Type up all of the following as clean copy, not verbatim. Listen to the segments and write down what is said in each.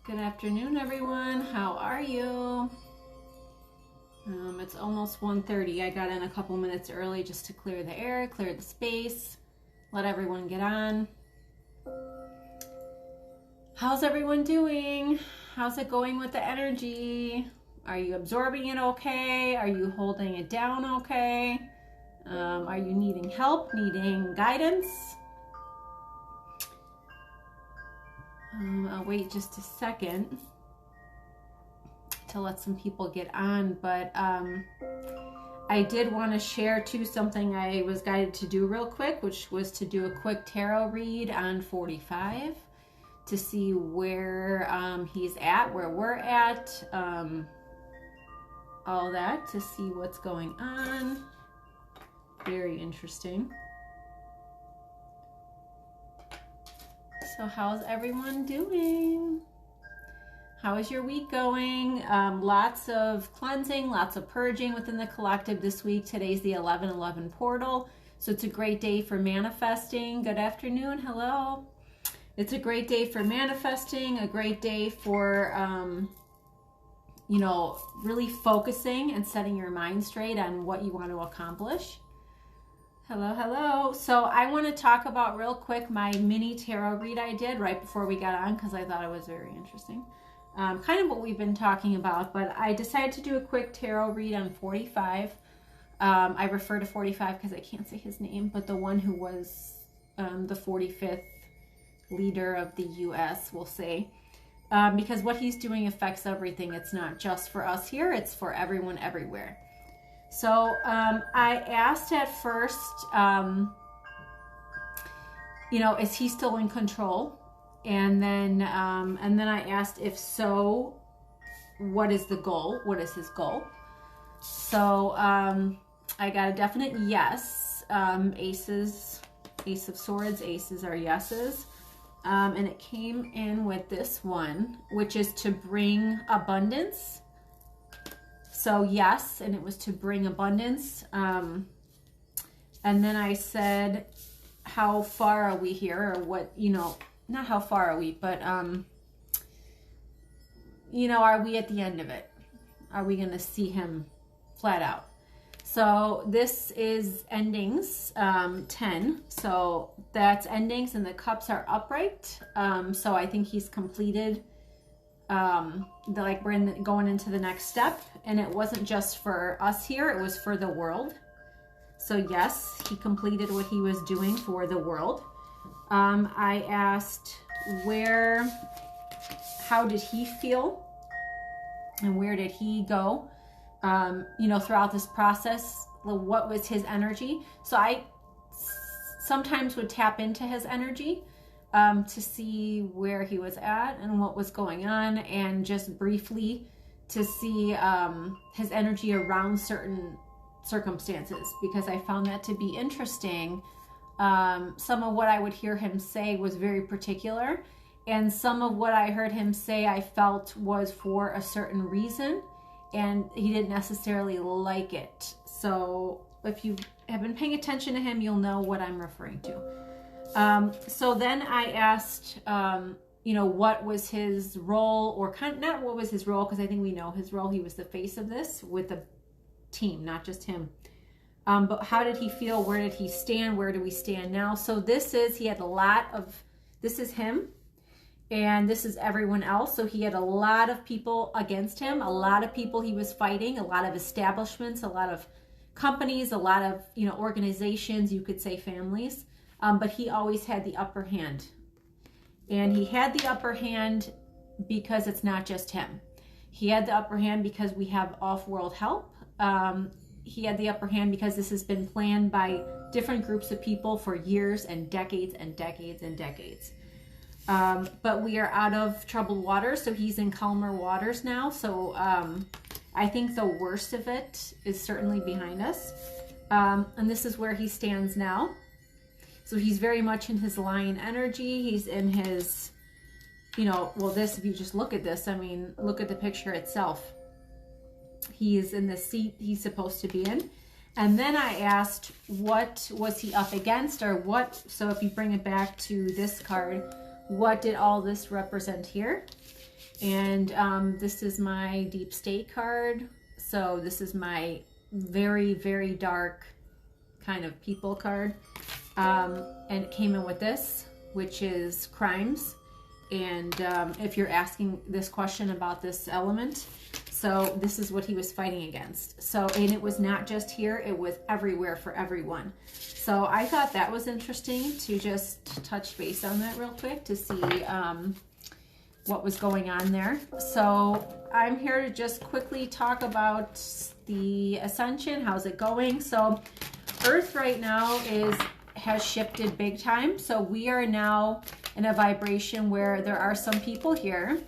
Good afternoon, everyone. How are you? It's almost 1:30. I got in a couple minutes early just to clear the air, clear the space, let everyone get on. How's everyone doing? How's it going with the energy? Are you absorbing it okay? Are you holding it down okay? Are you needing help, needing guidance? I'll wait just a second to let some people get on, but I did want to share too something I was guided to do real quick, which was to do a quick tarot read on 45 to see where he's at, where we're at, all that, to see what's going on. Very interesting. So how's everyone doing? How is your week going? Lots of cleansing, lots of purging within the collective this week. Today's the 11/11 portal, so it's a great day for manifesting. Good afternoon, hello. It's a great day for manifesting, a great day for, really focusing and setting your mind straight on what you want to accomplish. Hello, hello. So I want to talk about real quick my mini tarot read I did right before we got on because I thought it was very interesting. Kind of what we've been talking about, but I decided to do a quick tarot read on 45. I refer to 45 because I can't say his name, but the one who was the 45th leader of the U.S., we'll say. Because what he's doing affects everything. It's not just for us here, it's for everyone everywhere. So I asked at first, is he still in control? And then I asked, if so, what is the goal? What is his goal? So I got a definite yes. Ace of Swords, aces are yeses. And it came in with this one, which is to bring abundance. So yes, and it was to bring abundance. And then I said, how far are we here? Or what, not how far are we, but, are we at the end of it? Are we going to see him flat out? So this is endings, 10. So that's endings and the cups are upright. So I think he's completed, we're going into the next step. And it wasn't just for us here, it was for the world. So yes, he completed what he was doing for the world. I asked how did he feel and where did he go, throughout this process, what was his energy? So I sometimes would tap into his energy to see where he was at and what was going on, and just briefly to see his energy around certain circumstances, because I found that to be interesting. Some of what I would hear him say was very particular, and some of what I heard him say I felt was for a certain reason, and he didn't necessarily like it. So if you have been paying attention to him, you'll know what I'm referring to. So then I asked, what was his role, or not what was his role, because I think we know his role. He was the face of this with the team, not just him. But how did he feel? Where did he stand? Where do we stand now? So this is him, and this is everyone else. So he had a lot of people against him, a lot of people he was fighting, a lot of establishments, a lot of companies, a lot of, organizations, you could say families. But he always had the upper hand. And he had the upper hand because it's not just him. He had the upper hand because we have off-world help. He had the upper hand because this has been planned by different groups of people for years and decades and decades and decades. But we are out of troubled waters, so he's in calmer waters now. So I think the worst of it is certainly behind us. And this is where he stands now. So he's very much in his lion energy. He's in his, if you just look at this, look at the picture itself. He is in the seat he's supposed to be in. And then I asked, what was he up against, or what? So if you bring it back to this card, what did all this represent here? And this is my deep state card. So this is my very, very dark kind of people card. And it came in with this, which is crimes. And if you're asking this question about this element, so this is what he was fighting against. So, and it was not just here, it was everywhere for everyone. So I thought that was interesting to just touch base on that real quick to see what was going on there. So I'm here to just quickly talk about the Ascension. How's it going? So Earth right now has shifted big time. So we are now in a vibration where there are some people here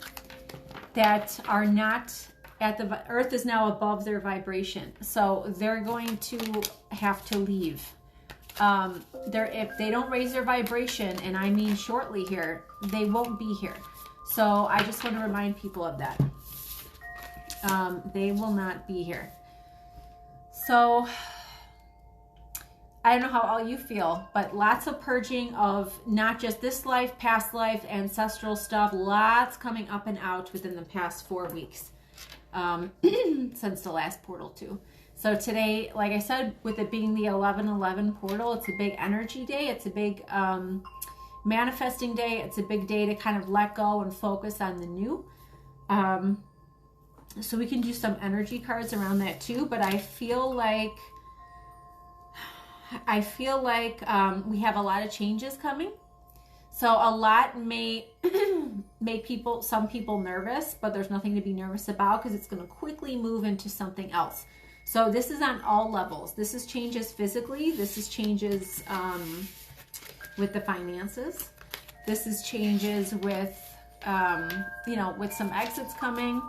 that are not at the, Earth is now above their vibration. So they're going to have to leave. If they don't raise their vibration, and I mean shortly here, they won't be here. So I just want to remind people of that. They will not be here. So I don't know how all you feel, but lots of purging of not just this life, past life, ancestral stuff, lots coming up and out within the past 4 weeks since the last portal too. So today, like I said, with it being the 11/11 portal, it's a big energy day. It's a big manifesting day. It's a big day to kind of let go and focus on the new. So we can do some energy cards around that too, but I feel like we have a lot of changes coming. So a lot may make some people nervous, but there's nothing to be nervous about because it's going to quickly move into something else. So this is on all levels. This is changes physically. This is changes with the finances. This is changes with, with some exits coming.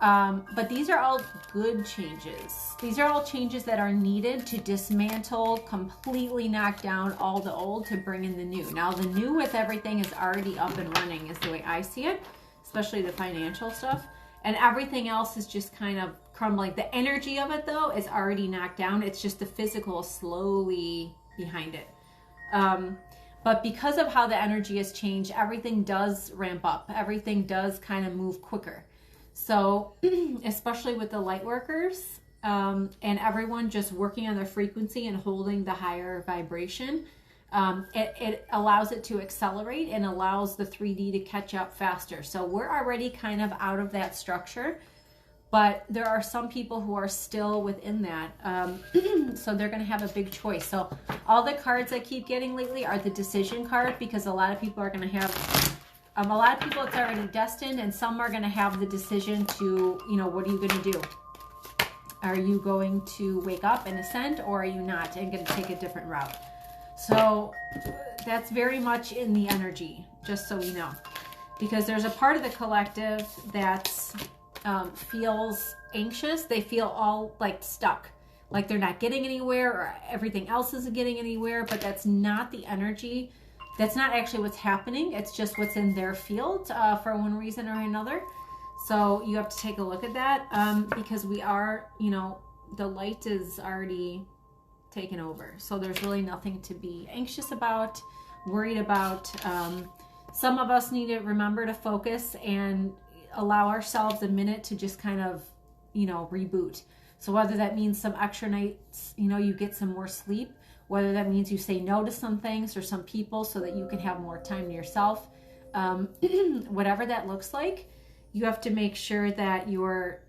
But these are all good changes. These are all changes that are needed to dismantle, completely knock down all the old to bring in the new. Now the new with everything is already up and running is the way I see it, especially the financial stuff. And everything else is just kind of crumbling. The energy of it though is already knocked down. It's just the physical slowly behind it. But because of how the energy has changed, everything does ramp up. Everything does kind of move quicker. So especially with the light workers and everyone just working on their frequency and holding the higher vibration, it allows it to accelerate and allows the 3D to catch up faster. So we're already kind of out of that structure, but there are some people who are still within that. So they're going to have a big choice. So all the cards I keep getting lately are the decision card, because a lot of people are going to have... a lot of people it's already destined, and some are going to have the decision to, what are you going to do? Are you going to wake up and ascend, or are you not and going to take a different route? So that's very much in the energy, just so we know. Because there's a part of the collective that feels anxious. They feel all like stuck, like they're not getting anywhere, or everything else isn't getting anywhere, but that's not the energy. That's not actually what's happening. It's just what's in their field for one reason or another. So you have to take a look at that because we are, the light is already taken over. So there's really nothing to be anxious about, worried about. Some of us need to remember to focus and allow ourselves a minute to just kind of, reboot. So whether that means some extra nights, you get some more sleep, whether that means you say no to some things or some people so that you can have more time to yourself. Whatever that looks like, you have to make sure that you're,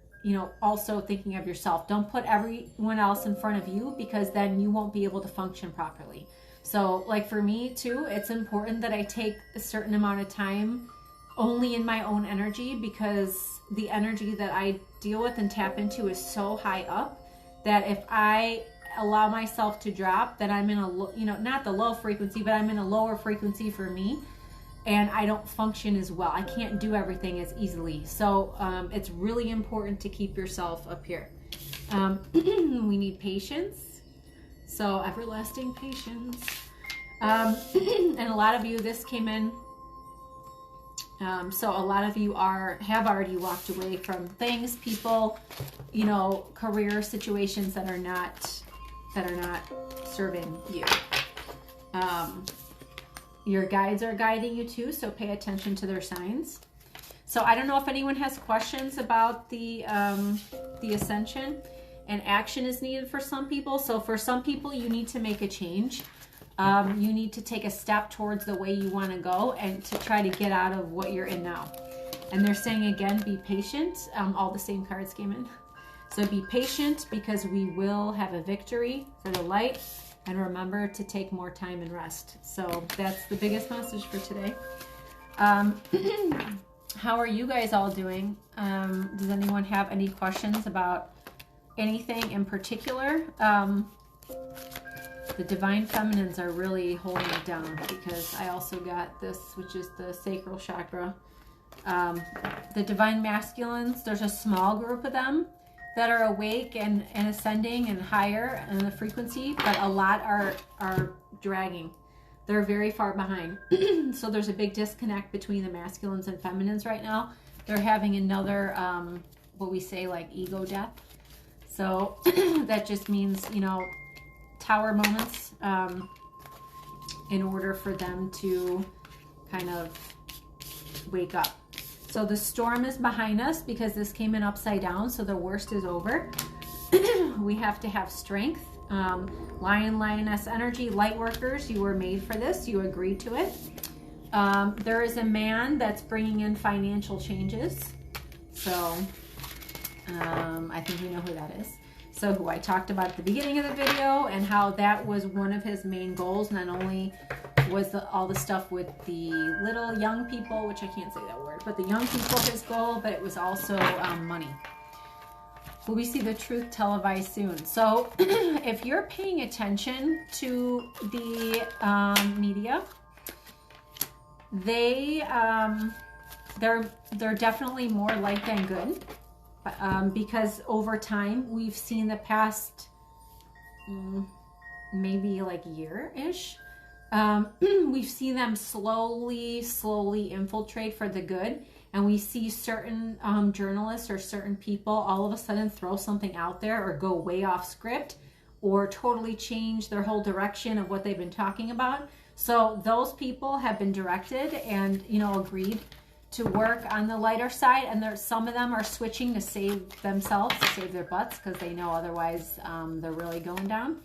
also thinking of yourself. Don't put everyone else in front of you, because then you won't be able to function properly. So like for me too, it's important that I take a certain amount of time only in my own energy, because the energy that I deal with and tap into is so high up that if I allow myself to drop, then I'm in a, not the low frequency, but I'm in a lower frequency for me, and I don't function as well. I can't do everything as easily. So it's really important to keep yourself up here. We need patience. So everlasting patience. And a lot of you, this came in. So a lot of you have already walked away from things, people, career situations that are not serving you. Your guides are guiding you too, so pay attention to their signs. So I don't know if anyone has questions about the Ascension, and action is needed for some people. So for some people, you need to make a change. You need to take a step towards the way you want to go and to try to get out of what you're in now. And they're saying again, be patient. All the same cards came in. So be patient because we will have a victory for the light. And remember to take more time and rest. So that's the biggest message for today. How are you guys all doing? Does anyone have any questions about anything in particular? The Divine Feminines are really holding it down because I also got this, which is the Sacral Chakra. The Divine Masculines, there's a small group of them that are awake and ascending and higher in the frequency, but a lot are dragging. They're very far behind. So there's a big disconnect between the masculines and feminines right now. They're having another, what we say, like ego death. So that just means, you know, tower moments in order for them to kind of wake up. So the storm is behind us because this came in upside down. So the worst is over. We have to have strength. Lion, lioness energy, light workers, you were made for this. You agreed to it. There is a man that's bringing in financial changes. So I think we know who that is. So who I talked about at the beginning of the video and how that was one of his main goals. Not only was all the stuff with the little young people, which I can't say that word, but the young people his goal, but it was also money. Will we see the truth televised soon? So if you're paying attention to the media, they're definitely more light than good, because over time we've seen the past maybe like year-ish, we've seen them slowly infiltrate for the good. And we see certain journalists or certain people all of a sudden throw something out there or go way off script or totally change their whole direction of what they've been talking about. So those people have been directed and, you know, agreed to work on the lighter side. And some of them are switching to save themselves, to save their butts, because they know otherwise they're really going down.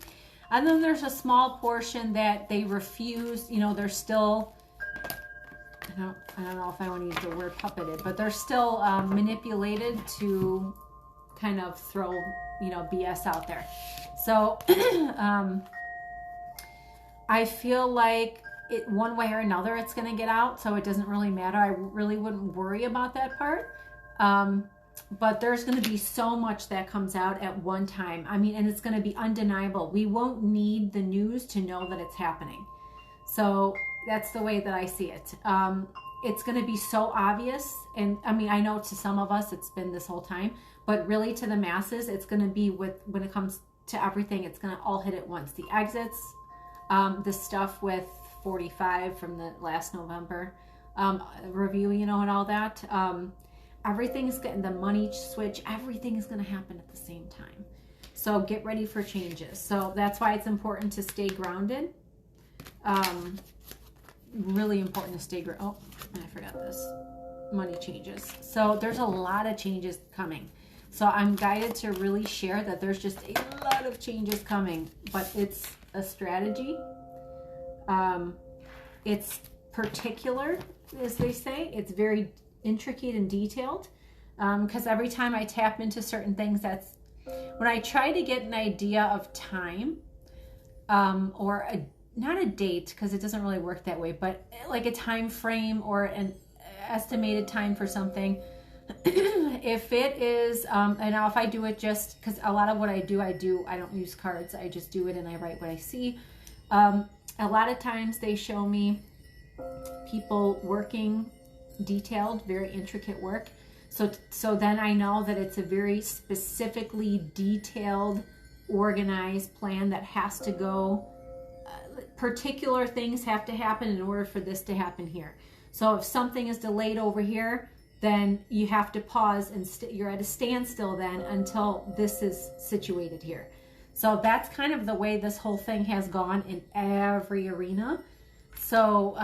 And then there's a small portion that they refuse, you know, they're still... I don't know if I want to use the word puppeted, but they're still manipulated to kind of throw, you know, BS out there. So I feel like one way or another it's going to get out, so it doesn't really matter. I really wouldn't worry about that part. But there's going to be so much that comes out at one time. I mean, and it's going to be undeniable. We won't need the news to know that it's happening. So that's the way that I see it. It's going to be so obvious. And I mean, I know to some of us it's been this whole time, but really to the masses, it's going to be when it comes to everything, it's going to all hit at once. The exits, the stuff with 45 from the last November review, you know, and all that. Everything's getting the money switch. Everything is going to happen at the same time. So get ready for changes. So that's why it's important to stay grounded. Really important to stay grounded. Oh, I forgot this. Money changes. So there's a lot of changes coming. So I'm guided to really share that there's just a lot of changes coming, but it's a strategy. It's particular, as they say. It's very intricate and detailed, because every time I tap into certain things, that's when I try to get an idea of time, or not a date, because it doesn't really work that way, but like a time frame or an estimated time for something. If it is, and now if I do it just because a lot of what I don't use cards. I just do it and I write what I see. A lot of times they show me people working detailed, very intricate work. So then I know that it's a very specifically detailed, organized plan that has to go. Particular things have to happen in order for this to happen here. So if something is delayed over here, then you have to pause and you're at a standstill then until this is situated here. So that's kind of the way this whole thing has gone in every arena. So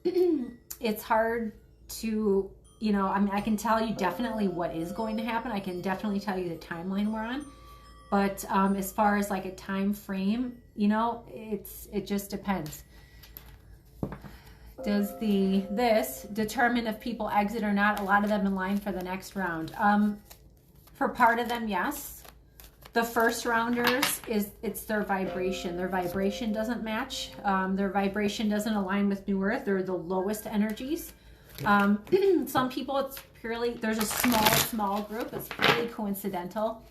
it's hard to you know, I mean, I can tell you definitely what is going to happen. I can definitely tell you the timeline we're on. But as far as like a time frame, you know, it just depends. Does this determine if people exit or not? A lot of them in line for the next round. For part of them, yes. The first rounders, it's their vibration. Their vibration doesn't match. Their vibration doesn't align with New Earth. They're the lowest energies. Some people, it's purely, there's a small group. It's purely coincidental.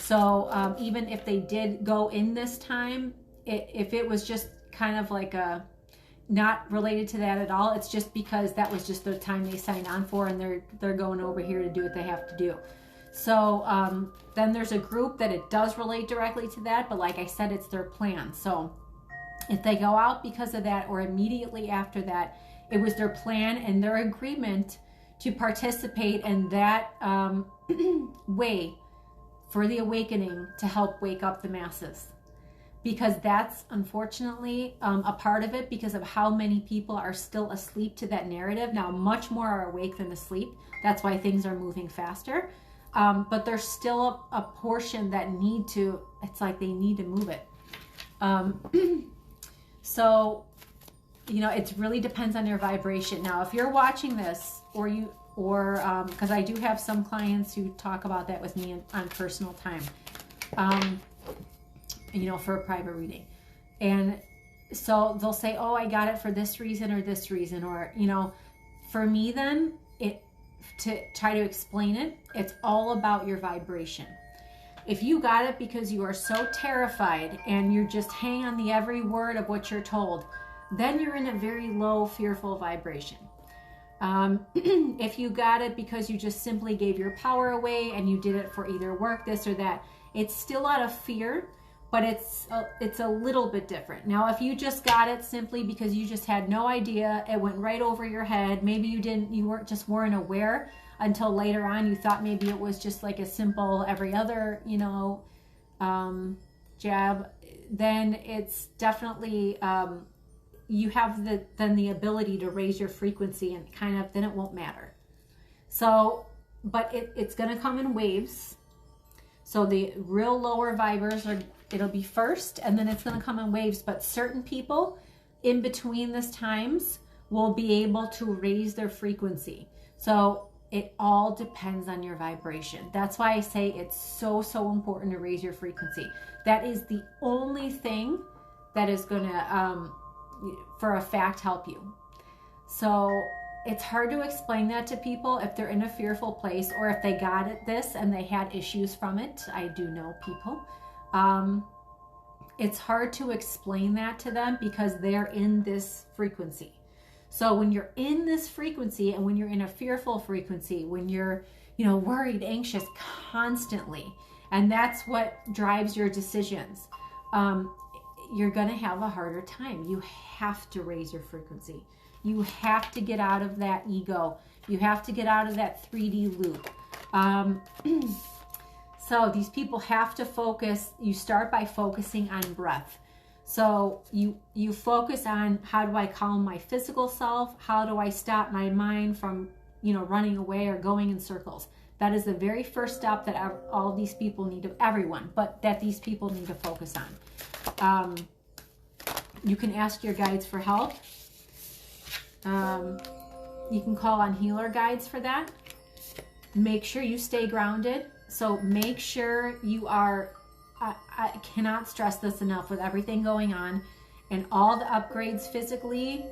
So even if they did go in this time, if it was just kind of like a, not related to that at all, it's just because that was just the time they signed on for, and they're going over here to do what they have to do. So then there's a group that it does relate directly to that, but like I said, it's their plan. So if they go out because of that, or immediately after that, it was their plan and their agreement to participate in that way for the awakening, to help wake up the masses. Because that's unfortunately a part of it, because of how many people are still asleep to that narrative. Now, much more are awake than asleep. That's why things are moving faster. But there's still a portion that need to, it's like they need to move it. So, you know, it really depends on your vibration. Now, if you're watching this, or because I do have some clients who talk about that with me on personal time, you know, for a private reading. And so they'll say, oh, I got it for this reason or this reason, or, you know, for me then, to try to explain it, it's all about your vibration. If you got it because you are so terrified and you're just hanging on the every word of what you're told, then you're in a very low, fearful vibration. If you got it because you just simply gave your power away and you did it for either work, this or that, it's still out of fear, but it's a little bit different. Now, if you just got it simply because you just had no idea, it went right over your head, maybe you weren't aware until later on, you thought maybe it was just like a simple every other, you know, jab, then it's definitely, you have then the ability to raise your frequency, and kind of, then it won't matter. So, but it's going to come in waves. So the real lower vibers it'll be first, and then it's going to come in waves. But certain people in between this times will be able to raise their frequency. So it all depends on your vibration. That's why I say it's so important to raise your frequency. That is the only thing that is going to, for a fact, help you. So it's hard to explain that to people if they're in a fearful place, or if they got this and they had issues from it. I do know people. It's hard to explain that to them because they're in this frequency. So when you're in this frequency, and when you're in a fearful frequency, when you're, you know, worried, anxious constantly, and that's what drives your decisions, you're going to have a harder time. You have to raise your frequency. You have to get out of that ego. You have to get out of that 3D loop. So these people have to focus. You start by focusing on breath. So you focus on, how do I calm my physical self? How do I stop my mind from, you know, running away or going in circles? That is the very first step that all these people need to, everyone, but that these people need to focus on. You can ask your guides for help. You can call on healer guides for that. Make sure you stay grounded. So make sure you are, I cannot stress this enough, with everything going on and all the upgrades physically,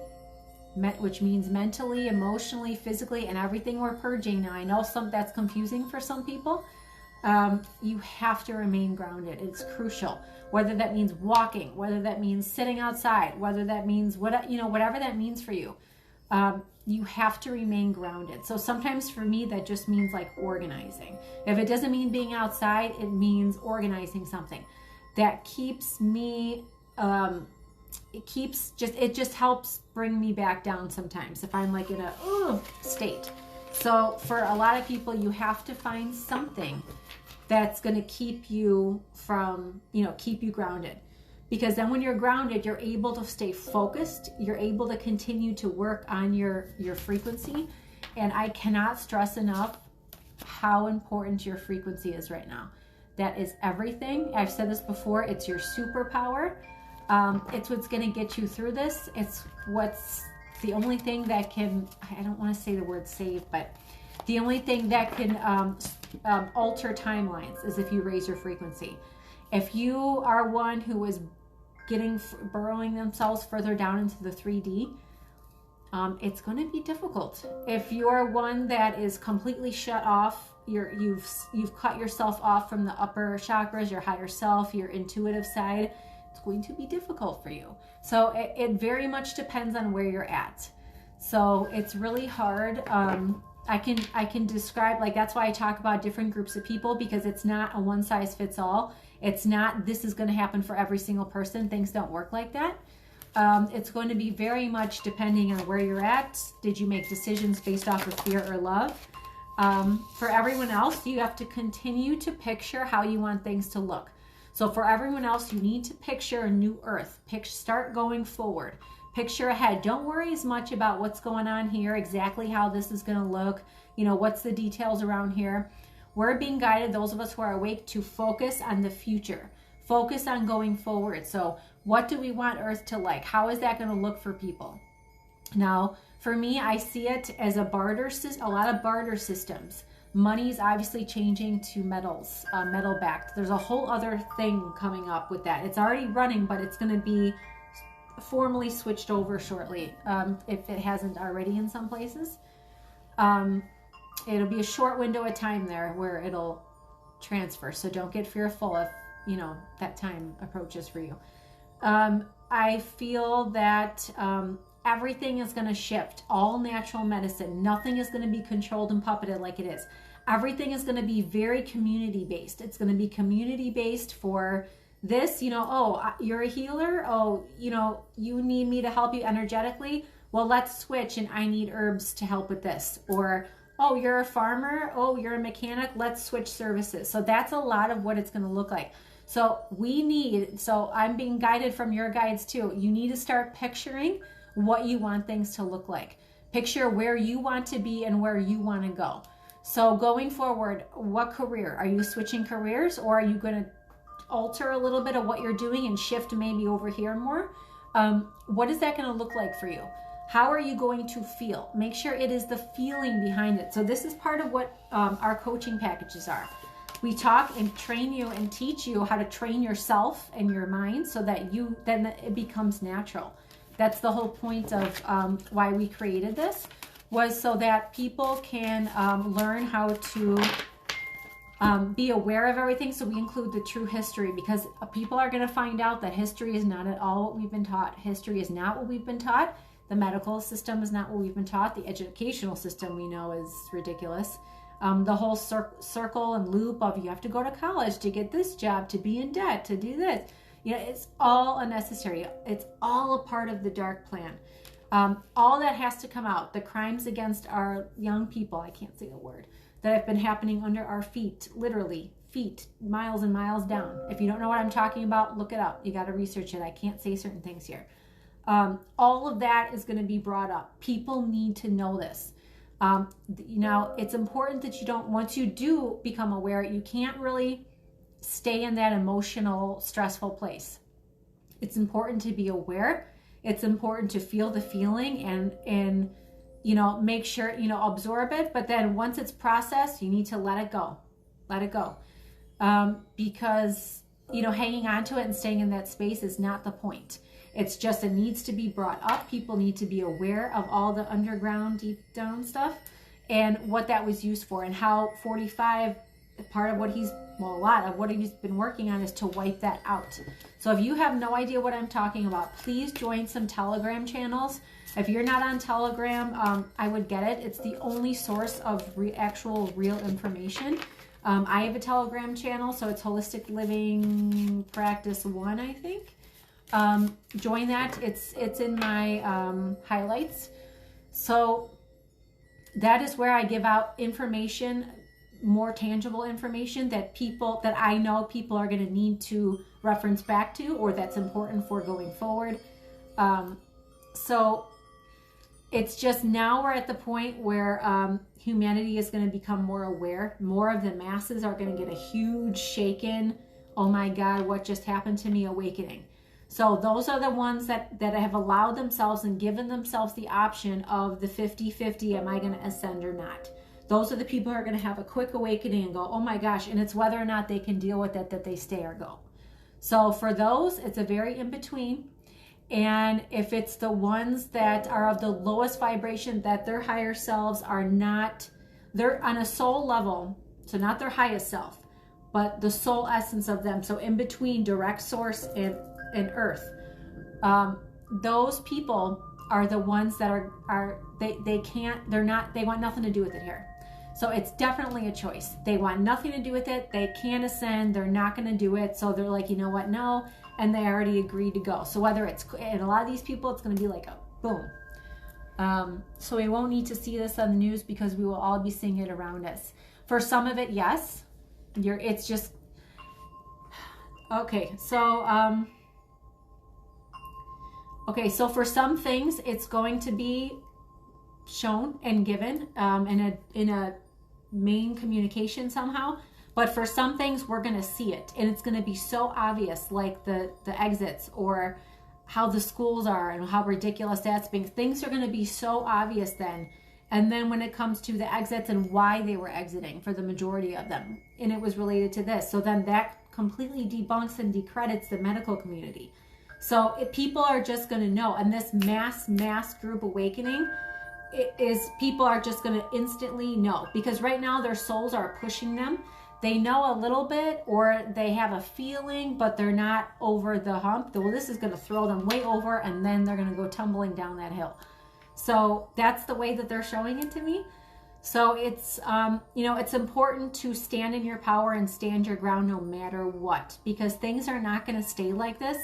which means mentally, emotionally, physically, and everything we're purging. Now, I know that's confusing for some people. You have to remain grounded. It's crucial. Whether that means walking, whether that means sitting outside, whether that means whatever that means for you. You have to remain grounded. So sometimes for me, that just means like organizing. If it doesn't mean being outside, it means organizing something. That keeps me, it just helps bring me back down sometimes if I'm like in a state. So for a lot of people, you have to find something that's going to keep you from, keep you grounded. Because then when you're grounded, you're able to stay focused. You're able to continue to work on your frequency. And I cannot stress enough how important your frequency is right now. That is everything. I've said this before. It's your superpower. It's what's going to get you through this. It's what's the only thing that can, I don't want to say the word save, but the only thing that can alter timelines is if you raise your frequency. If you are one who is burrowing themselves further down into the 3D, it's going to be difficult. If you're one that is completely shut off, you've cut yourself off from the upper chakras, your higher self, your intuitive side, it's going to be difficult for you. So it very much depends on where you're at. So it's really hard. I can describe, like, that's why I talk about different groups of people, because it's not a one size fits all. It's not, this is going to happen for every single person. Things don't work like that. It's going to be very much depending on where you're at. Did you make decisions based off of fear or love? For everyone else, you have to continue to picture how you want things to look. So for everyone else, you need to picture a new earth. Start going forward. Picture ahead. Don't worry as much about what's going on here, exactly how this is going to look, what's the details around here. We're being guided, those of us who are awake, to focus on the future. Focus on going forward. So what do we want Earth to like? How is that going to look for people? Now, for me, I see it as a lot of barter systems. Money's obviously changing to metals, metal backed. There's a whole other thing coming up with that. It's already running, but it's going to be formally switched over shortly, if it hasn't already in some places. It'll be a short window of time there where it'll transfer. So don't get fearful if, that time approaches for you. I feel that everything is going to shift. All natural medicine. Nothing is going to be controlled and puppeted like it is. Everything is going to be very community-based. It's going to be community-based for this, you're a healer. Oh, you need me to help you energetically. Well, let's switch, and I need herbs to help with this. Or, oh, you're a farmer. Oh, you're a mechanic. Let's switch services. So that's a lot of what it's going to look like. So I'm being guided from your guides too. You need to start picturing what you want things to look like. Picture where you want to be and where you want to go. So going forward, what career? Are you switching careers, or are you going to alter a little bit of what you're doing and shift maybe over here more? What is that going to look like for you? How are you going to feel? Make sure it is the feeling behind it. So this is part of what our coaching packages are. We talk and train you and teach you how to train yourself and your mind so that then it becomes natural. That's the whole point of why we created this, was so that people can learn how to be aware of everything. So we include the true history, because people are going to find out that history is not at all what we've been taught. History is not what we've been taught. The medical system is not what we've been taught. The educational system we know is ridiculous. The whole circle and loop of you have to go to college to get this job, to be in debt, to do this. It's all unnecessary. It's all a part of the dark plan. All that has to come out. The crimes against our young people, I can't say the word, that have been happening under our feet, literally feet, miles and miles down. If you don't know what I'm talking about, look it up. You got to research it. I can't say certain things here. All of that is going to be brought up. People need to know this. It's important that once you do become aware, you can't really stay in that emotional, stressful place. It's important to be aware. It's important to feel the feeling and make sure, absorb it. But then once it's processed, you need to let it go. Let it go. Because, hanging on to it and staying in that space is not the point. It's just, it needs to be brought up. People need to be aware of all the underground, deep down stuff and what that was used for, and how 45, part of what a lot of what he's been working on is to wipe that out. So if you have no idea what I'm talking about, please join some Telegram channels. If you're not on Telegram, I would get it. It's the only source of actual real information. I have a Telegram channel, so it's Holistic Living Practice 1, I think. Join that. It's in my highlights. So that is where I give out information, more tangible information that I know people are going to need to reference back to, or that's important for going forward. So it's just now we're at the point where humanity is going to become more aware. More of the masses are going to get a huge shaken, oh my God, what just happened to me awakening. So those are the ones that have allowed themselves and given themselves the option of the 50-50, am I going to ascend or not? Those are the people who are going to have a quick awakening and go, oh my gosh, and it's whether or not they can deal with it, that they stay or go. So for those, it's a very in-between. And if it's the ones that are of the lowest vibration, that their higher selves are not, they're on a soul level, so not their highest self, but the soul essence of them. So in between direct source and earth, those people are the ones that they want nothing to do with it here. So it's definitely a choice. They want nothing to do with it. They can't ascend. They're not going to do it. So they're like, you know what? No. And they already agreed to go. So whether it's, and a lot of these people, it's going to be like a boom. So we won't need to see this on the news because we will all be seeing it around us. For some of it, yes. It's just, okay. So, so for some things, it's going to be shown and given in a main communication somehow. But for some things, we're going to see it. And it's going to be so obvious, like the exits or how the schools are and how ridiculous that's being. Things are going to be so obvious then. And then when it comes to the exits and why they were exiting for the majority of them, and it was related to this. So then that completely debunks and decredits the medical community. So people are just going to know. And this mass group awakening people are just going to instantly know. Because right now their souls are pushing them. They know a little bit or they have a feeling, but they're not over the hump. Well, this is going to throw them way over and then they're going to go tumbling down that hill. So that's the way that they're showing it to me. So it's, it's important to stand in your power and stand your ground no matter what, because things are not going to stay like this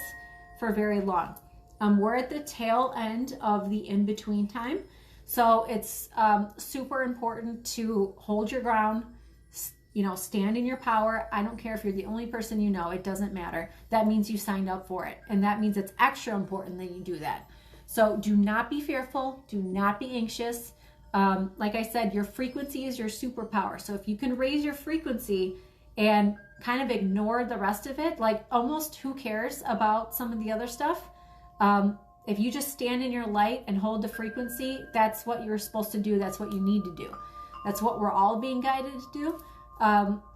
for very long. We're at the tail end of the in-between time. So it's super important to hold your ground, stand in your power. I don't care if you're the only person you know, it doesn't matter. That means you signed up for it. And that means it's extra important that you do that. So do not be fearful. Do not be anxious. Like I said, your frequency is your superpower. So if you can raise your frequency and kind of ignore the rest of it, like almost who cares about some of the other stuff? If you just stand in your light and hold the frequency, that's what you're supposed to do. That's what you need to do. That's what we're all being guided to do.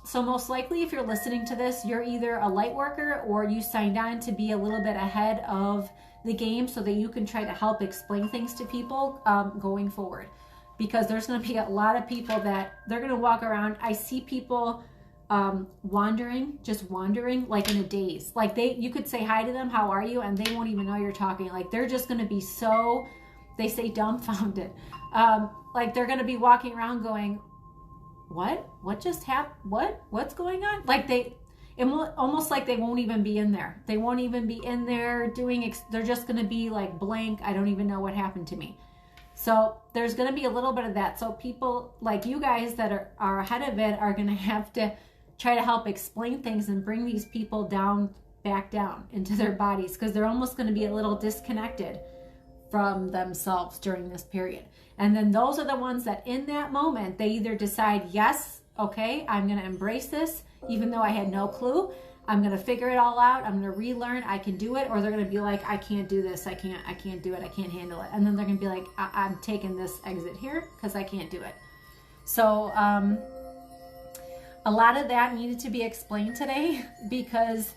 So most likely if you're listening to this, you're either a light worker or you signed on to be a little bit ahead of the game so that you can try to help explain things to people going forward. Because there's going to be a lot of people that they're going to walk around. I see people wandering like in a daze. Like you could say hi to them, how are you? And they won't even know you're talking. Like they're just going to be so, they say dumbfounded. Like they're going to be walking around going, what just happened? What's going on? Like almost like they won't even be in there. They won't even be in there they're just going to be like blank. I don't even know what happened to me. So there's going to be a little bit of that. So people like you guys that are ahead of it are going to have to try to help explain things and bring these people back down into their bodies, because they're almost going to be a little disconnected from themselves during this period. And then those are the ones that in that moment, they either decide, yes, okay, I'm going to embrace this, even though I had no clue. I'm going to figure it all out. I'm going to relearn. I can do it. Or they're going to be like, I can't do this. I can't do it. I can't handle it. And then they're going to be like, I'm taking this exit here because I can't do it. So a lot of that needed to be explained today because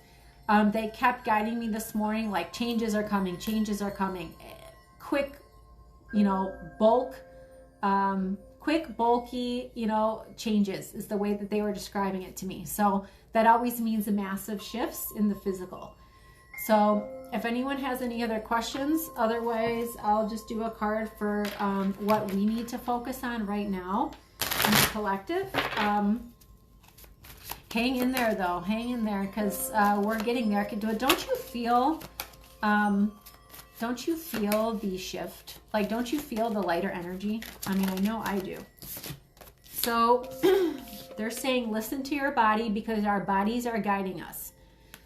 they kept guiding me this morning, like changes are coming. Quick, bulky, changes is the way that they were describing it to me. So that always means a massive shifts in the physical. So if anyone has any other questions, otherwise I'll just do a card for what we need to focus on right now in the collective. Hang in there though, because we're getting there. Don't you feel the shift? Like, don't you feel the lighter energy? I mean, I know I do. So they're saying, listen to your body because our bodies are guiding us.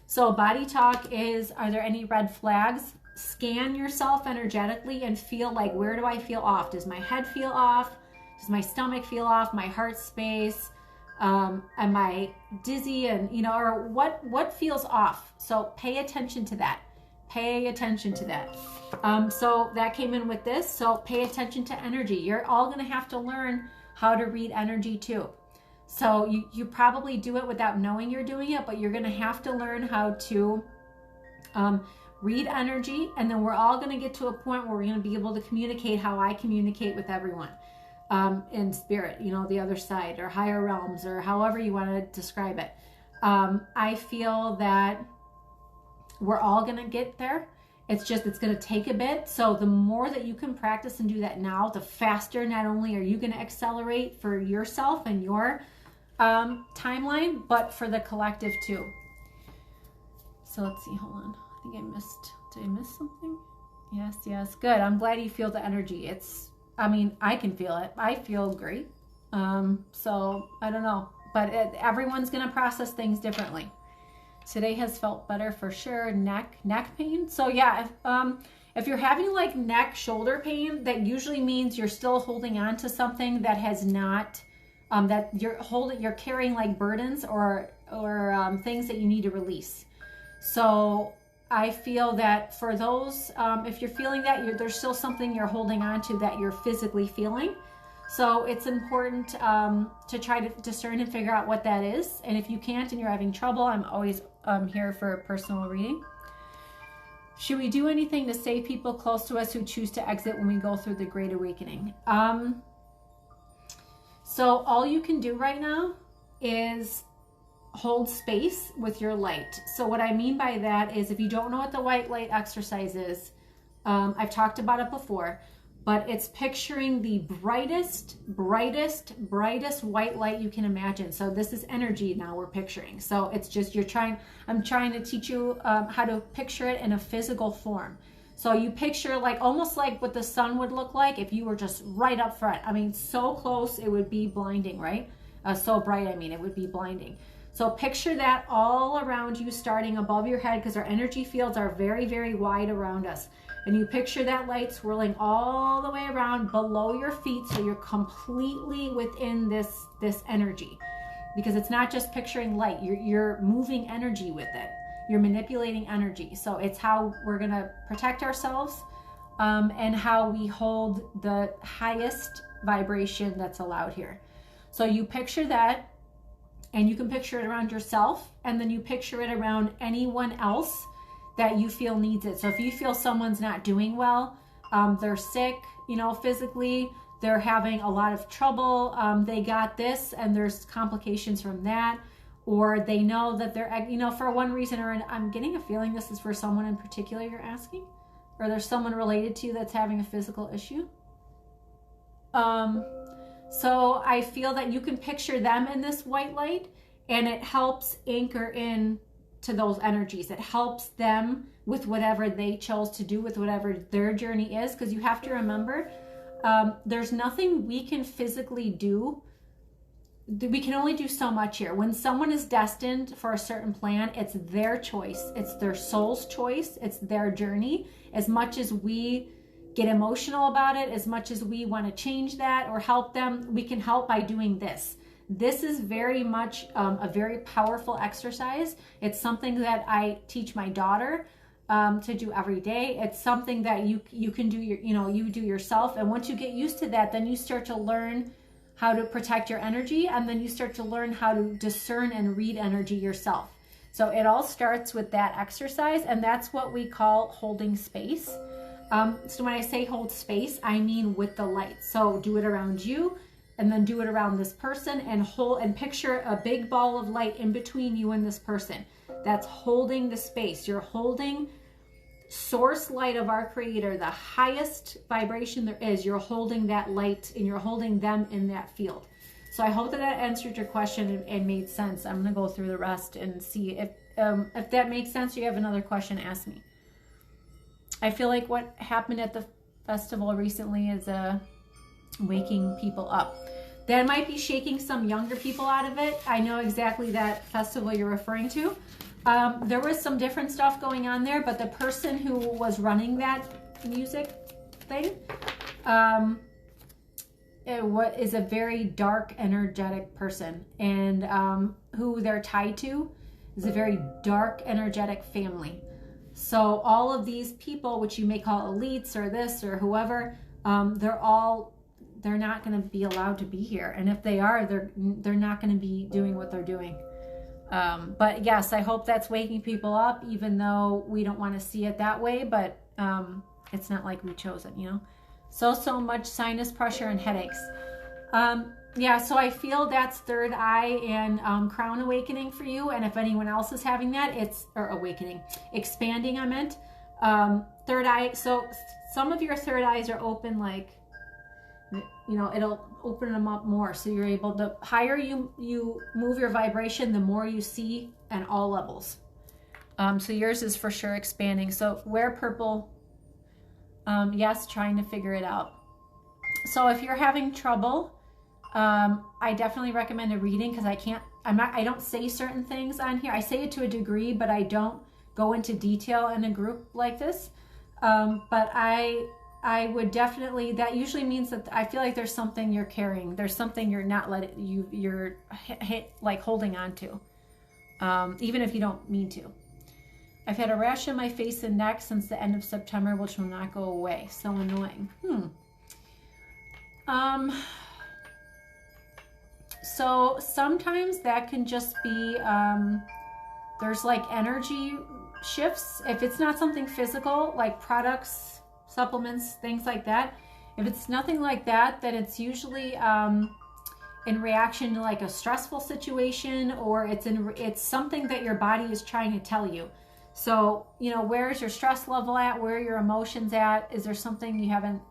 So body talk is, are there any red flags? scan yourself energetically and feel like, where do I feel off? Does my head feel off? Does my stomach feel off? My heart space? Am I dizzy? And, you know, or what feels off? So pay attention to that. Pay attention to that. So that came in with this. So pay attention to energy. You're all going to have to learn how to read energy too. So you probably do it without knowing you're doing it, but you're going to have to learn how to read energy. And then we're all going to get to a point where we're going to be able to communicate how I communicate with everyone in spirit, you know, the other side or higher realms or however you want to describe it. I feel that we're all going to get there. It's just, it's going to take a bit. So the more that you can practice and do that now, the faster not only are you going to accelerate for yourself and your timeline, but for the collective too. So let's see, hold on. I think did I miss something? Yes, good. I'm glad you feel the energy. I mean, I can feel it. I feel great. So I don't know, but everyone's going to process things differently. Today has felt better for sure. Neck pain. So yeah, if you're having like neck, shoulder pain, that usually means you're still holding on to something that has not, that you're carrying like burdens or things that you need to release. So I feel that for those, if you're feeling that, there's still something you're holding on to that you're physically feeling. So it's important to try to discern and figure out what that is. And if you can't and you're having trouble, I'm always here for a personal reading. Should we do anything to save people close to us who choose to exit when we go through the Great Awakening? So all you can do right now is hold space with your light. So what I mean by that is, if you don't know what the white light exercise is, I've talked about it before, but it's picturing the brightest white light you can imagine. So this is energy now we're picturing. So it's just, I'm trying to teach you how to picture it in a physical form. So you picture like, almost like what the sun would look like if you were just right up front. I mean, so close, it would be blinding, right? So bright, I mean, it would be blinding. So picture that all around you, starting above your head, because our energy fields are very, very wide around us. And you picture that light swirling all the way around below your feet, so you're completely within this energy. Because it's not just picturing light, you're moving energy with it. You're manipulating energy. So it's how we're going to protect ourselves and how we hold the highest vibration that's allowed here. So you picture that, and you can picture it around yourself, and then you picture it around anyone else that you feel needs it. So if you feel someone's not doing well, they're sick, you know, physically, they're having a lot of trouble, they got this and there's complications from that, or they know that they're, you know, for one reason or another. I'm getting a feeling this is for someone in particular you're asking, or there's someone related to you that's having a physical issue. So I feel that you can picture them in this white light, and it helps anchor in to those energies. It helps them with whatever they chose to do, with whatever their journey is. Because you have to remember, there's nothing we can physically do. We can only do so much here. When someone is destined for a certain plan, it's their choice. It's their soul's choice. It's their journey. As much as we get emotional about it, as much as we want to change that or help them, we can help by doing this. This is very much a very powerful exercise. It's something that I teach my daughter to do every day. It's something that you can do, you do yourself. And once you get used to that, then you start to learn how to protect your energy, and then you start to learn how to discern and read energy yourself. So it all starts with that exercise, and that's what we call holding space. So when I say hold space, I mean with the light. So do it around you, and then do it around this person, and picture a big ball of light in between you and this person. That's holding the space. You're holding source light of our Creator, the highest vibration there is. You're holding that light, and you're holding them in that field. So I hope that answered your question and made sense. I'm going to go through the rest and see if that makes sense. Or you have another question, ask me. I feel like what happened at the festival recently is waking people up. That might be shaking some younger people out of it. I know exactly that festival you're referring to. There was some different stuff going on there, but the person who was running that music thing is a very dark, energetic person, and who they're tied to is a very dark, energetic family. So all of these people, which you may call elites or this or whoever, they're not going to be allowed to be here, and if they are, they're not going to be doing what they're doing. But yes, I hope that's waking people up, even though we don't want to see it that way. But it's not like we chose it, you know. So much sinus pressure and headaches. Yeah, so I feel that's third eye and crown awakening for you. And if anyone else is having that, or awakening, expanding, I meant. Third eye, so some of your third eyes are open, like, you know, it'll open them up more. So you're able to, higher you move your vibration, the more you see at all levels. So yours is for sure expanding. So wear purple. Yes, trying to figure it out. So if you're having trouble, I definitely recommend a reading, because I don't say certain things on here. I say it to a degree, but I don't go into detail in a group like this. But I would definitely, that usually means that I feel like there's something you're carrying. There's something you're not you're like holding on to, even if you don't mean to. I've had a rash on my face and neck since the end of September, which will not go away. So annoying. So sometimes that can just be, there's like energy shifts. If it's not something physical, like products, supplements, things like that. If it's nothing like that, then it's usually in reaction to like a stressful situation, or it's something that your body is trying to tell you. So, you know, where's your stress level at? Where are your emotions at? Is there something you haven't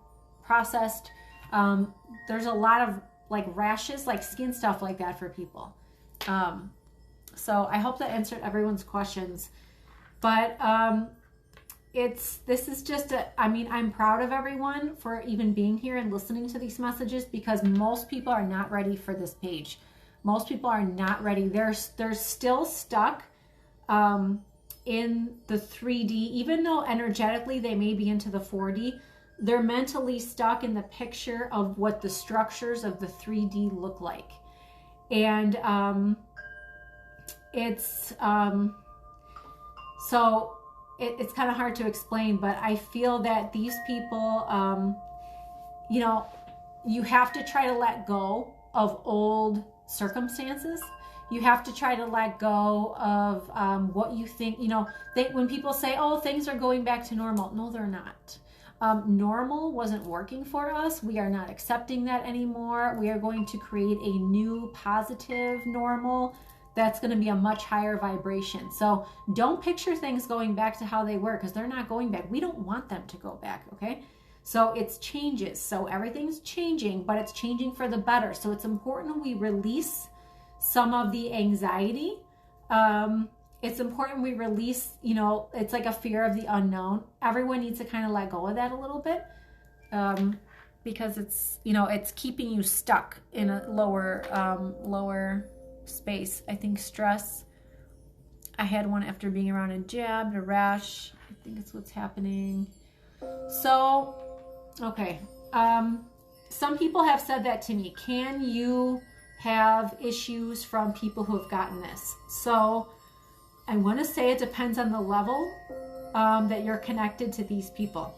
processed? There's a lot of like rashes, like skin stuff like that for people. So I hope that answered everyone's questions. But this is just I'm proud of everyone for even being here and listening to these messages, because most people are not ready for this page. Most people are not ready. They're still stuck in the 3D, even though energetically they may be into the 4D. They're mentally stuck in the picture of what the structures of the 3D look like. And it's kind of hard to explain, but I feel that these people, you know, you have to try to let go of old circumstances. You have to try to let go of what you think, you know, when people say, oh, things are going back to normal. No, they're not. Normal wasn't working for us. We are not accepting that anymore. We are going to create a new positive normal that's going to be a much higher vibration. So don't picture things going back to how they were, because they're not going back. We don't want them to go back, okay? So it's changes. So everything's changing, but it's changing for the better. So it's important we release some of the anxiety. It's important we release, you know, it's like a fear of the unknown. Everyone needs to kind of let go of that a little bit, because it's, you know, it's keeping you stuck in a lower space. I think stress. I had one after being around a jab, a rash. I think it's what's happening. So, okay. Some people have said that to me. Can you have issues from people who have gotten this? So I want to say it depends on the level that you're connected to these people.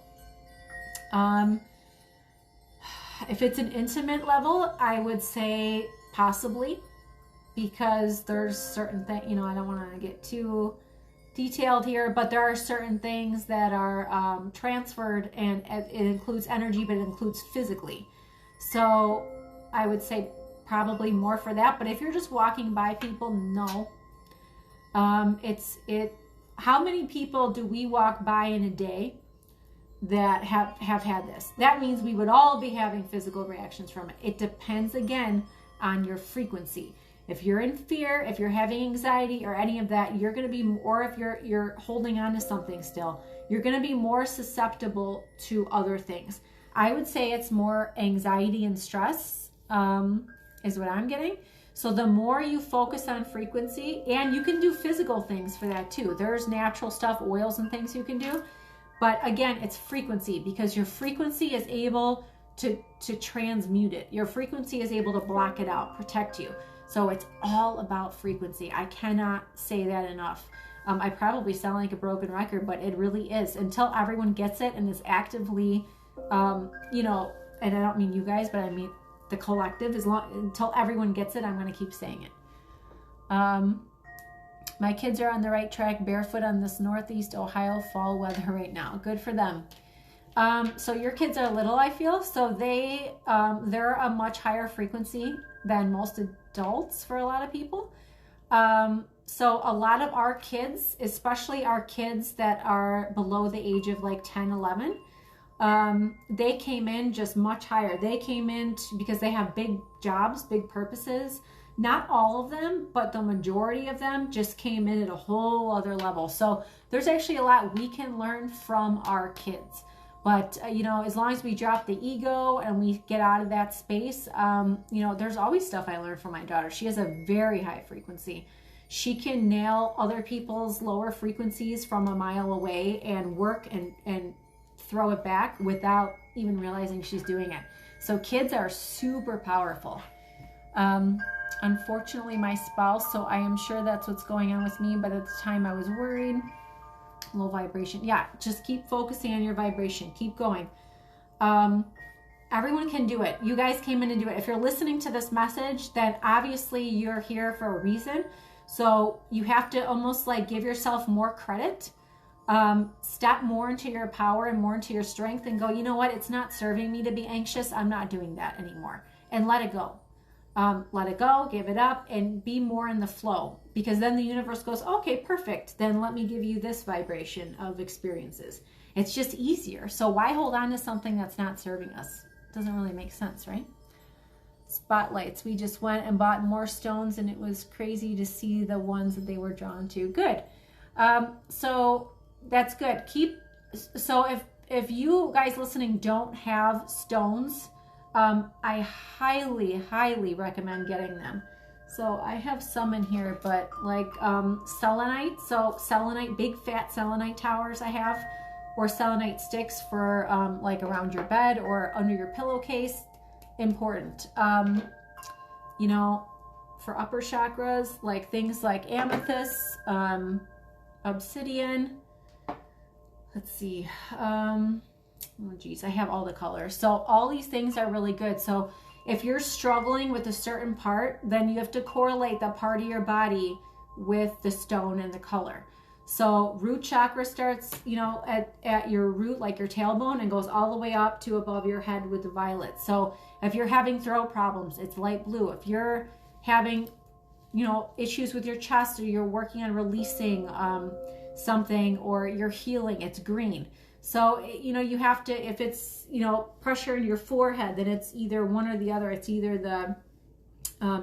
If it's an intimate level, I would say possibly, because there's certain things, you know, I don't want to get too detailed here, but there are certain things that are transferred, and it includes energy, but it includes physically. So I would say probably more for that. But if you're just walking by people, no. How many people do we walk by in a day that have had this? That means we would all be having physical reactions from it. It depends, again, on your frequency. If you're in fear, if you're having anxiety or any of that, you're going to be, or if you're holding on to something still, you're going to be more susceptible to other things. I would say it's more anxiety and stress, is what I'm getting. So the more you focus on frequency, and you can do physical things for that too. There's natural stuff, oils and things you can do. But again, it's frequency, because your frequency is able to transmute it. Your frequency is able to block it out, protect you. So it's all about frequency. I cannot say that enough. I probably sound like a broken record, but it really is. Until everyone gets it and is actively, you know, and I don't mean you guys, but I mean the collective, until everyone gets it, I'm going to keep saying it. My kids are on the right track, barefoot on this Northeast Ohio fall weather right now. Good for them. So your kids are little, I feel, so they're a much higher frequency than most adults for a lot of people. So a lot of our kids, especially our kids that are below the age of like 10, 11, they came in just much higher. They came in because they have big jobs, big purposes. Not all of them, but the majority of them just came in at a whole other level. So there's actually a lot we can learn from our kids. But, you know, as long as we drop the ego and we get out of that space, you know, there's always stuff I learned from my daughter. She has a very high frequency. She can nail other people's lower frequencies from a mile away and work and throw it back without even realizing she's doing it. So kids are super powerful. Unfortunately, my spouse, so I am sure that's what's going on with me, but at the time I was worried. Low vibration. Yeah, just keep focusing on your vibration. Keep going. Everyone can do it. You guys came in to do it. If you're listening to this message, then obviously you're here for a reason. So you have to almost like give yourself more credit. Step more into your power and more into your strength and go, you know what? It's not serving me to be anxious. I'm not doing that anymore. And let it go. Let it go, give it up, and be more in the flow, because then the universe goes, okay, perfect. Then let me give you this vibration of experiences. It's just easier. So why hold on to something that's not serving us? Doesn't really make sense, right? Spotlights. We just went and bought more stones, and it was crazy to see the ones that they were drawn to. Good. So that's good. So if you guys listening don't have stones, I highly, highly recommend getting them. So I have some in here, but like selenite. So selenite, big fat selenite towers I have, or selenite sticks for like around your bed or under your pillowcase. Important. You know, for upper chakras, like things like amethyst, obsidian. Let's see. Oh geez, I have all the colors. So all these things are really good. So if you're struggling with a certain part, then you have to correlate the part of your body with the stone and the color. So root chakra starts, you know, at your root, like your tailbone, and goes all the way up to above your head with the violet. So if you're having throat problems, it's light blue. If you're having, you know, issues with your chest, or you're working on releasing something, or you're healing, it's green. So, you know, you have to, if it's, you know, pressure in your forehead, then it's either one or the other. It's either the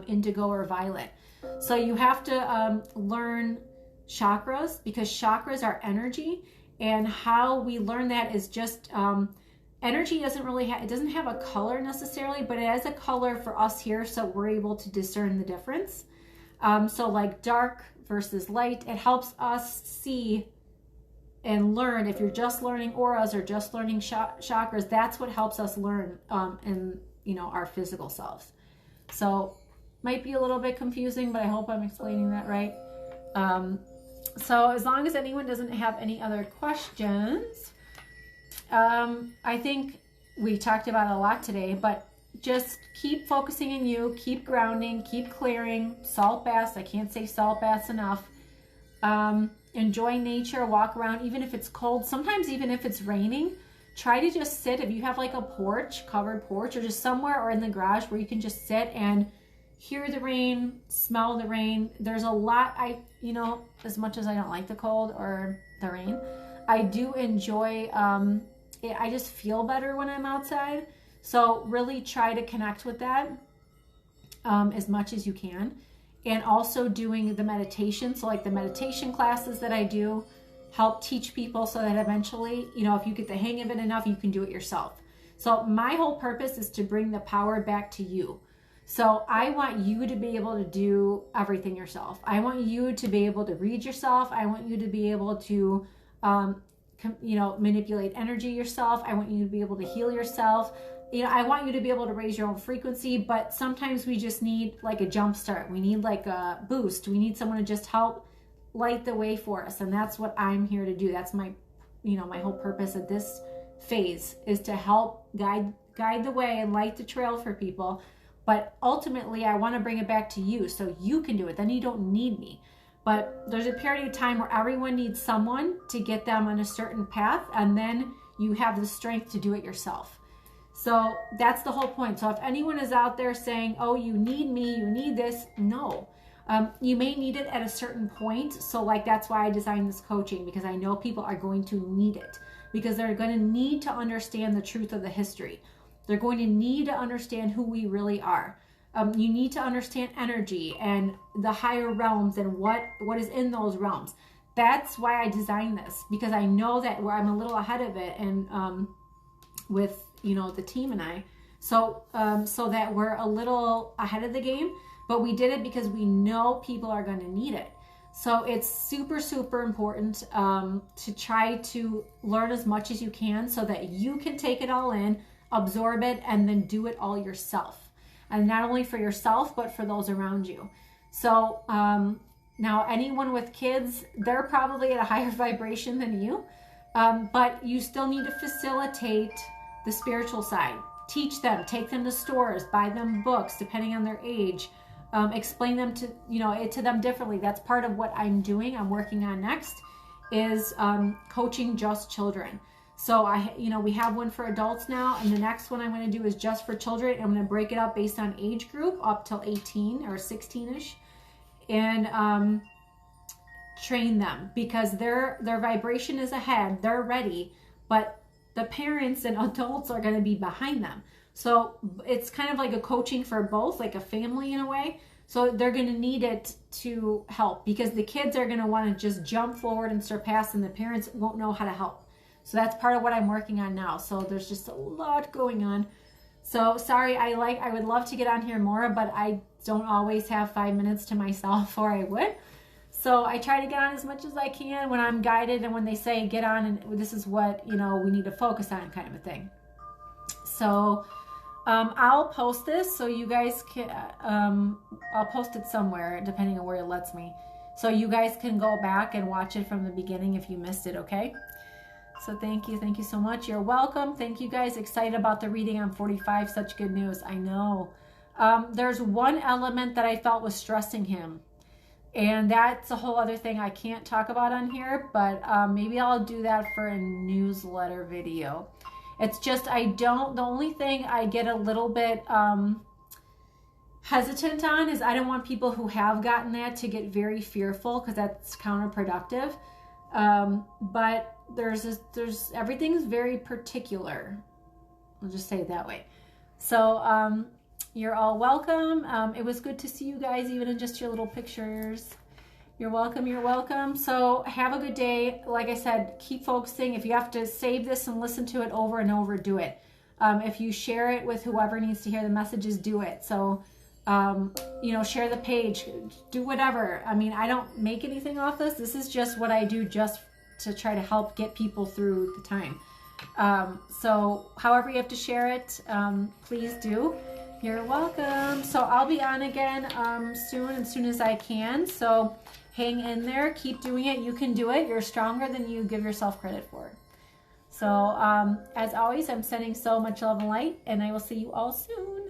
indigo or violet. So you have to learn chakras, because chakras are energy. And how we learn that is just, energy doesn't really have, it doesn't have a color necessarily, but it has a color for us here. So we're able to discern the difference. So like dark versus light, it helps us see and learn. If you're just learning auras or just learning chakras, that's what helps us learn in, you know, our physical selves. So might be a little bit confusing, but I hope I'm explaining that right. So as long as anyone doesn't have any other questions, I think we talked about a lot today, but just keep focusing on you, keep grounding, keep clearing, salt baths. I can't say salt baths enough. Enjoy nature, walk around, even if it's cold. Sometimes even if it's raining, try to just sit. If you have like a porch, covered porch, or just somewhere, or in the garage where you can just sit and hear the rain, smell the rain. There's a lot, you know, as much as I don't like the cold or the rain, I do enjoy, I just feel better when I'm outside. So really try to connect with that as much as you can. And also doing the meditation. So like the meditation classes that I do help teach people so that eventually, you know, if you get the hang of it enough, you can do it yourself. So my whole purpose is to bring the power back to you. So I want you to be able to do everything yourself. I want you to be able to read yourself. I want you to be able to, manipulate energy yourself. I want you to be able to heal yourself. I want you to be able to raise your own frequency, but sometimes we just need like a jump start. We need like a boost. We need someone to just help light the way for us. And that's what I'm here to do. That's my whole purpose at this phase, is to help guide the way and light the trail for people. But ultimately, I want to bring it back to you so you can do it. Then you don't need me. But there's a period of time where everyone needs someone to get them on a certain path, and then you have the strength to do it yourself. So that's the whole point. So if anyone is out there saying, oh, you need me, you need this, no. You may need it at a certain point. So like, that's why I designed this coaching, because I know people are going to need it, because they're going to need to understand the truth of the history. They're going to need to understand who we really are. You need to understand energy and the higher realms and what is in those realms. That's why I designed this, because I know that I'm a little ahead of it, and with the team and I, so that we're a little ahead of the game. But we did it because we know people are going to need it. So it's super, super important to try to learn as much as you can so that you can take it all in, absorb it, and then do it all yourself. And not only for yourself, but for those around you. So now anyone with kids, they're probably at a higher vibration than you, but you still need to facilitate the spiritual side. Teach them, take them to stores, buy them books, depending on their age. Explain them to them differently. That's part of what I'm doing. I'm working on next is coaching just children. So we have one for adults now, and the next one I'm going to do is just for children. I'm going to break it up based on age group up till 18 or 16ish, and train them, because their vibration is ahead. They're ready, but the parents and adults are going to be behind them. So it's kind of like a coaching for both, like a family in a way. So they're going to need it to help, because the kids are going to want to just jump forward and surpass, and the parents won't know how to help. So that's part of what I'm working on now. So there's just a lot going on. So sorry, I would love to get on here more, but I don't always have 5 minutes to myself, or I would. So I try to get on as much as I can when I'm guided, and when they say get on and this is what we need to focus on, kind of a thing. So I'll post this so you guys can, I'll post it somewhere depending on where it lets me. So you guys can go back and watch it from the beginning if you missed it, okay? So thank you so much. You're welcome. Thank you guys. Excited about the reading on 45. Such good news. I know. There's one element that I felt was stressing him. And that's a whole other thing I can't talk about on here, but maybe I'll do that for a newsletter video. It's just the only thing I get a little bit hesitant on is I don't want people who have gotten that to get very fearful, because that's counterproductive. But there's everything's very particular. I'll just say it that way. So you're all welcome. It was good to see you guys, even in just your little pictures. You're welcome. You're welcome. So have a good day. Like I said, keep focusing. If you have to save this and listen to it over and over, do it. If you share it with whoever needs to hear the messages, do it. So, share the page, do whatever. I mean, I don't make anything off this. This is just what I do just to try to help get people through the time. So however you have to share it, please do. You're welcome. So I'll be on again soon, as soon as I can. So hang in there. Keep doing it. You can do it. You're stronger than you give yourself credit for. So as always, I'm sending so much love and light, and I will see you all soon.